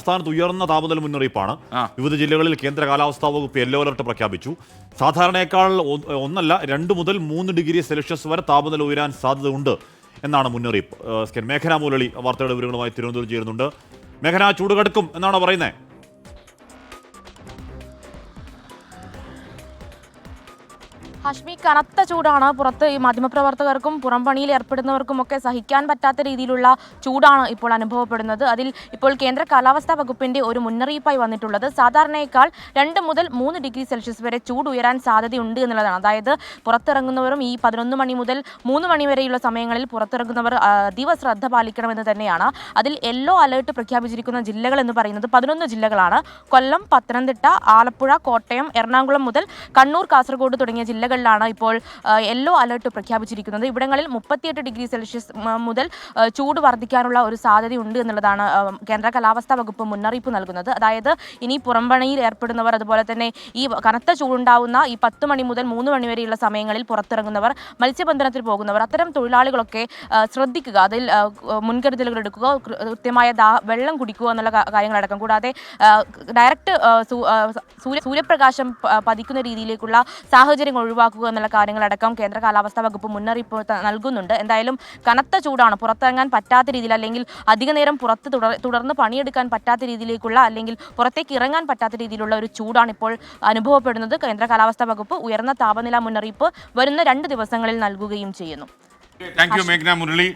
സംസ്ഥാനത്ത് ഉയർന്ന താപനില മുന്നറിയിപ്പാണ്. വിവിധ ജില്ലകളിൽ കേന്ദ്ര കാലാവസ്ഥാ വകുപ്പ് യെല്ലോ അലർട്ട് പ്രഖ്യാപിച്ചു. സാധാരണയേക്കാൾ 2 മുതൽ 3 ഡിഗ്രി സെൽഷ്യസ് വരെ താപനില ഉയരാൻ സാധ്യതയുണ്ട് എന്നാണ് മുന്നറിയിപ്പ്. മേഘന മുരളി വാർത്തയുടെ വിവരങ്ങളുമായി തിരുവനന്തപുരം ചേരുന്നുണ്ട്. മേഘന, ചൂട് കടുക്കും എന്നാണ് പറയുന്നത്? ഹാഷ്മി, കനത്ത ചൂടാണ്. പുറത്ത് ഈ മാധ്യമപ്രവർത്തകർക്കും പുറംപണിയിൽ ഏർപ്പെടുന്നവർക്കും ഒക്കെ സഹിക്കാൻ പറ്റാത്ത രീതിയിലുള്ള ചൂടാണ് ഇപ്പോൾ അനുഭവപ്പെടുന്നത്. അതിൽ ഇപ്പോൾ കേന്ദ്ര കാലാവസ്ഥാ വകുപ്പിന്റെ ഒരു മുന്നറിയിപ്പായി വന്നിട്ടുള്ളത് സാധാരണയേക്കാൾ 2 മുതൽ 3 ഡിഗ്രി സെൽഷ്യസ് വരെ ചൂട് ഉയരാൻ സാധ്യതയുണ്ട് എന്നുള്ളതാണ്. അതായത് പുറത്തിറങ്ങുന്നവരും ഈ 11 മണി മുതൽ 3 മണി വരെയുള്ള സമയങ്ങളിൽ പുറത്തിറങ്ങുന്നവർ അതീവ ശ്രദ്ധ പാലിക്കണമെന്ന് തന്നെയാണ്. അതിൽ യെല്ലോ അലേർട്ട് പ്രഖ്യാപിച്ചിരിക്കുന്ന ജില്ലകൾ എന്ന് പറയുന്നത് 11 ജില്ലകളാണ്. കൊല്ലം, പത്തനംതിട്ട, ആലപ്പുഴ, കോട്ടയം, എറണാകുളം മുതൽ കണ്ണൂർ, കാസർഗോഡ് തുടങ്ങിയ ജില്ലകളിലാണ് ഇപ്പോൾ യെല്ലോ അലർട്ട് പ്രഖ്യാപിച്ചിരിക്കുന്നത്. ഇവിടങ്ങളിൽ 38 ഡിഗ്രി സെൽഷ്യസ് മുതൽ ചൂട് വർദ്ധിക്കാനുള്ള ഒരു സാധ്യതയുണ്ട് എന്നുള്ളതാണ് കേന്ദ്ര കാലാവസ്ഥാ വകുപ്പ് മുന്നറിയിപ്പ് നൽകുന്നത്. അതായത് ഇനി പുറംപണിയിൽ ഏർപ്പെടുന്നവർ, അതുപോലെ തന്നെ ഈ കനത്ത ചൂടുണ്ടാവുന്ന ഈ 10 മണി മുതൽ 3 മണി വരെയുള്ള സമയങ്ങളിൽ പുറത്തിറങ്ങുന്നവർ, മത്സ്യബന്ധനത്തിന് പോകുന്നവർ, അത്തരം തൊഴിലാളികളൊക്കെ ശ്രദ്ധിക്കുക. അതിൽ മുൻകരുതലുകൾ എടുക്കുക, കൃത്യമായ വെള്ളം കുടിക്കുക എന്നുള്ള കാര്യങ്ങളടക്കം. കൂടാതെ ഡയറക്റ്റ് സൂര്യപ്രകാശം പതിക്കുന്ന രീതിയിലേക്കുള്ള സാഹചര്യങ്ങൾ ഒഴിവാക്കുക എന്നുള്ള കാര്യങ്ങളടക്കം കേന്ദ്ര കാലാവസ്ഥാ വകുപ്പ് മുന്നറിയിപ്പ് നൽകുന്നുണ്ട്. എന്തായാലും കനത്ത ചൂടാണ്. പുറത്തിറങ്ങാൻ പറ്റാത്ത രീതിയിൽ, അല്ലെങ്കിൽ അധിക നേരം പുറത്ത് തുടർന്ന് പണിയെടുക്കാൻ പറ്റാത്ത രീതിയിലേക്കുള്ള, അല്ലെങ്കിൽ പുറത്തേക്ക് ഇറങ്ങാൻ പറ്റാത്ത രീതിയിലുള്ള ഒരു ചൂടാണ് ഇപ്പോൾ അനുഭവപ്പെടുന്നത്. കേന്ദ്ര കാലാവസ്ഥാ വകുപ്പ് ഉയർന്ന താപനില മുന്നറിയിപ്പ് വരുന്ന 2 ദിവസങ്ങളിൽ നൽകുകയും ചെയ്യുന്നു. താങ്ക് യു മേഘ്ന മുരളി.